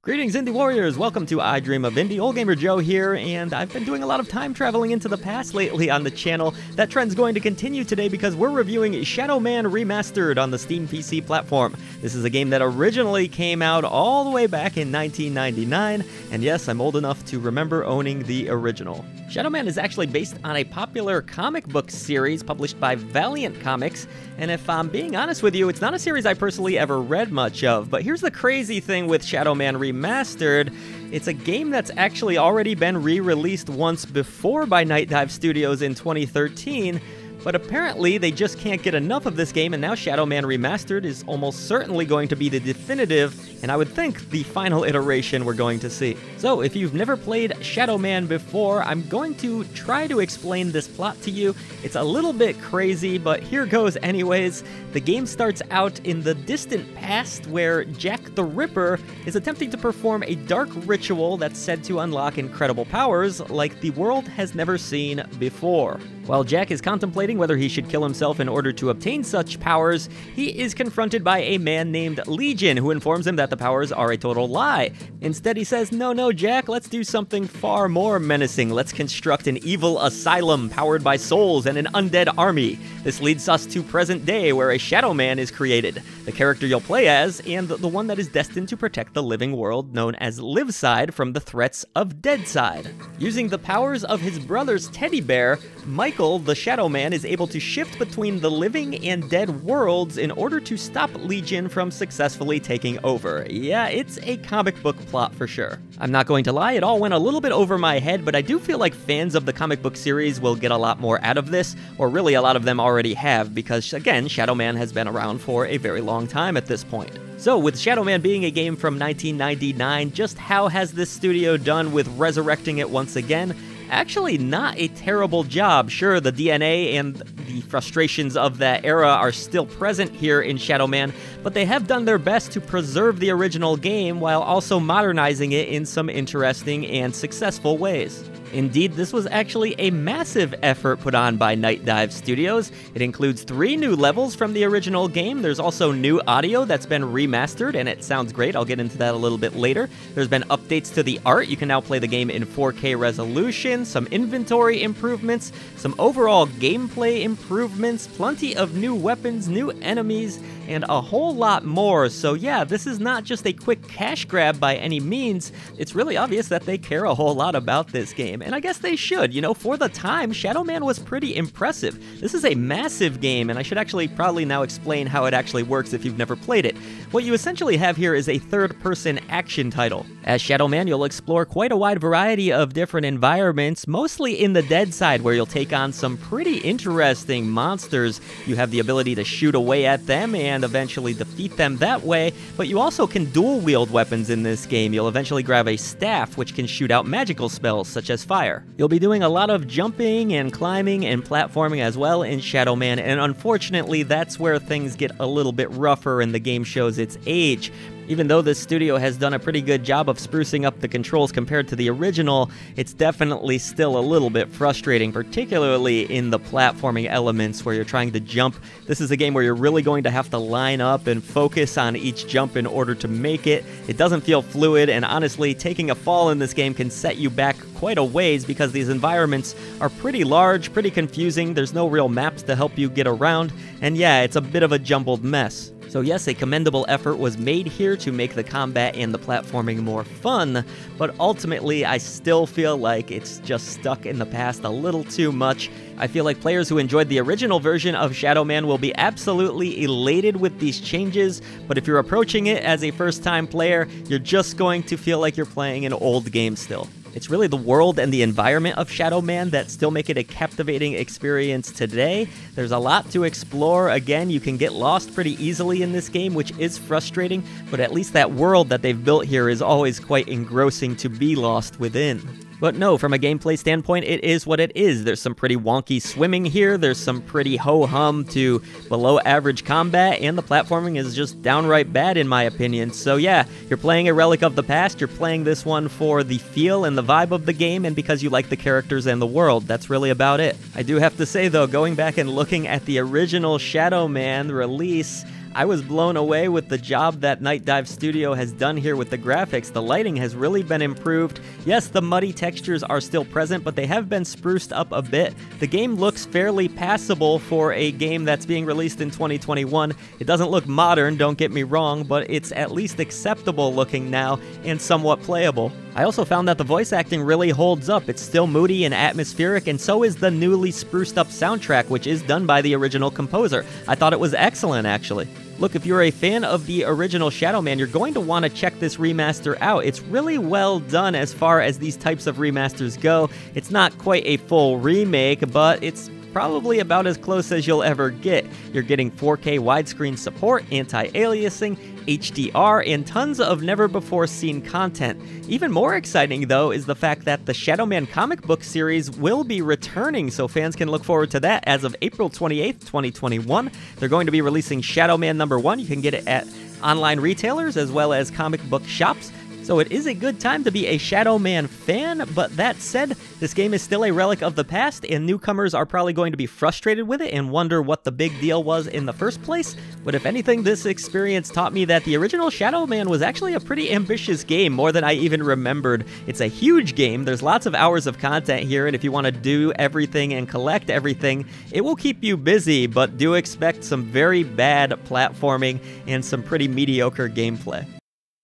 Greetings, Indie Warriors! Welcome to I Dream of Indie. Old Gamer Joe here, and I've been doing a lot of time traveling into the past lately on the channel. That trend's going to continue today because we're reviewing Shadow Man Remastered on the Steam PC platform. This is a game that originally came out all the way back in 1999, and yes, I'm old enough to remember owning the original. Shadow Man is actually based on a popular comic book series published by Valiant Comics, and if I'm being honest with you, it's not a series I personally ever read much of, but here's the crazy thing with Shadow Man Remastered. It's a game that's actually already been re-released once before by Night Dive Studios in 2013, but apparently they just can't get enough of this game, and now Shadow Man Remastered is almost certainly going to be the definitive, and I would think the final iteration we're going to see. So if you've never played Shadow Man before, I'm going to try to explain this plot to you. It's a little bit crazy, but here goes anyways. The game starts out in the distant past where Jack the Ripper is attempting to perform a dark ritual that's said to unlock incredible powers like the world has never seen before. While Jack is contemplating whether he should kill himself in order to obtain such powers, he is confronted by a man named Legion who informs him that the powers are a total lie. Instead, he says, no, Jack, let's do something far more menacing. Let's construct an evil asylum powered by souls and an undead army. This leads us to present day where a Shadow Man is created, the character you'll play as, and the one that is destined to protect the living world known as Liveside from the threats of Deadside. Using the powers of his brother's teddy bear, Michael, the Shadow Man, is able to shift between the living and dead worlds in order to stop Legion from successfully taking over. Yeah, it's a comic book plot for sure. I'm not going to lie, it all went a little bit over my head, but I do feel like fans of the comic book series will get a lot more out of this, or really a lot of them already have, because again, Shadow Man has been around for a very long time at this point. So, with Shadow Man being a game from 1999, just how has this studio done with resurrecting it once again? Actually, not a terrible job. Sure, the DNA and the frustrations of that era are still present here in Shadow Man, but they have done their best to preserve the original game while also modernizing it in some interesting and successful ways. Indeed, this was actually a massive effort put on by Night Dive Studios. It includes 3 new levels from the original game. There's also new audio that's been remastered, and it sounds great. I'll get into that a little bit later. There's been updates to the art. You can now play the game in 4K resolution, some inventory improvements, some overall gameplay improvements, plenty of new weapons, new enemies, and a whole lot more. So yeah, this is not just a quick cash grab by any means. It's really obvious that they care a whole lot about this game. And I guess they should. You know, for the time, Shadow Man was pretty impressive. This is a massive game, and I should actually probably now explain how it actually works if you've never played it. What you essentially have here is a third-person action title. As Shadow Man, you'll explore quite a wide variety of different environments, mostly in the Deadside, where you'll take on some pretty interesting monsters. You have the ability to shoot away at them and eventually defeat them that way, but you also can dual-wield weapons in this game. You'll eventually grab a staff, which can shoot out magical spells, such as fire. You'll be doing a lot of jumping and climbing and platforming as well in Shadow Man, and unfortunately that's where things get a little bit rougher and the game shows its age. Even though this studio has done a pretty good job of sprucing up the controls compared to the original, it's definitely still a little bit frustrating, particularly in the platforming elements where you're trying to jump. This is a game where you're really going to have to line up and focus on each jump in order to make it. It doesn't feel fluid, and honestly, taking a fall in this game can set you back quite a ways because these environments are pretty large, pretty confusing, there's no real maps to help you get around, and yeah, it's a bit of a jumbled mess. So yes, a commendable effort was made here to make the combat and the platforming more fun, but ultimately I still feel like it's just stuck in the past a little too much. I feel like players who enjoyed the original version of Shadow Man will be absolutely elated with these changes, but if you're approaching it as a first-time player, you're just going to feel like you're playing an old game still. It's really the world and the environment of Shadow Man that still make it a captivating experience today. There's a lot to explore. Again, you can get lost pretty easily in this game, which is frustrating, but at least that world that they've built here is always quite engrossing to be lost within. But no, from a gameplay standpoint, it is what it is. There's some pretty wonky swimming here, there's some pretty ho-hum to below average combat, and the platforming is just downright bad in my opinion. So yeah, you're playing a relic of the past, you're playing this one for the feel and the vibe of the game, and because you like the characters and the world. That's really about it. I do have to say though, going back and looking at the original Shadow Man release, I was blown away with the job that Night Dive Studio has done here with the graphics. The lighting has really been improved. Yes, the muddy textures are still present, but they have been spruced up a bit. The game looks fairly passable for a game that's being released in 2021. It doesn't look modern, don't get me wrong, but it's at least acceptable looking now and somewhat playable. I also found that the voice acting really holds up. It's still moody and atmospheric, and so is the newly spruced up soundtrack, which is done by the original composer. I thought it was excellent, actually. Look, if you're a fan of the original Shadow Man, you're going to want to check this remaster out. It's really well done as far as these types of remasters go. It's not quite a full remake, but it's probably about as close as you'll ever get. You're getting 4K widescreen support, anti-aliasing, HDR, and tons of never-before-seen content. Even more exciting, though, is the fact that the Shadow Man comic book series will be returning, so fans can look forward to that as of April 28th, 2021. They're going to be releasing Shadow Man #1. You can get it at online retailers as well as comic book shops. So it is a good time to be a Shadow Man fan, but that said, this game is still a relic of the past, and newcomers are probably going to be frustrated with it and wonder what the big deal was in the first place. But if anything, this experience taught me that the original Shadow Man was actually a pretty ambitious game, more than I even remembered. It's a huge game, there's lots of hours of content here, and if you want to do everything and collect everything, it will keep you busy, but do expect some very bad platforming and some pretty mediocre gameplay.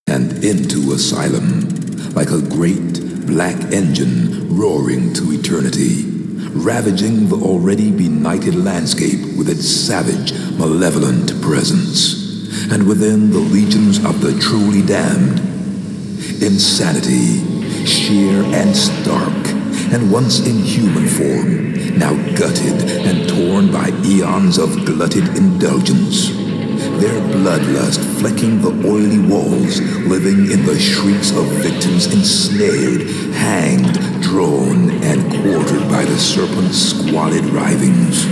And into Asylum, like a great black engine roaring to eternity, ravaging the already benighted landscape with its savage, malevolent presence. And within the legions of the truly damned, insanity, sheer and stark, and once in human form, now gutted and torn by eons of glutted indulgence. Their bloodlust flecking the oily walls, living in the shrieks of victims ensnared, hanged, drawn, and quartered by the serpent's squalid writhings.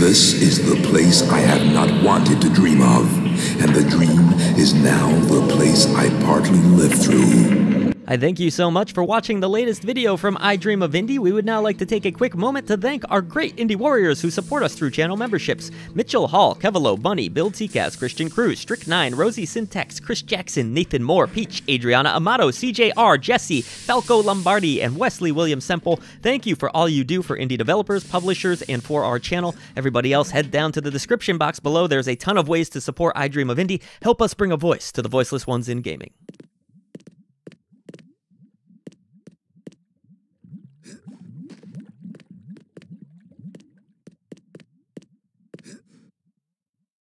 This is the place I have not wanted to dream of, and the dream is now the place I partly live through. I thank you so much for watching the latest video from I Dream of Indie. We would now like to take a quick moment to thank our great indie warriors who support us through channel memberships. Mitchell Hall, Kevalo, Bunny, Bill Ticaz, Christian Cruz, Strick9, Rosie Syntax, Chris Jackson, Nathan Moore, Peach, Adriana Amato, CJR, Jesse, Falco Lombardi, and Wesley William Semple. Thank you for all you do for indie developers, publishers, and for our channel. Everybody else, head down to the description box below. There's a ton of ways to support I Dream of Indie. Help us bring a voice to the voiceless ones in gaming.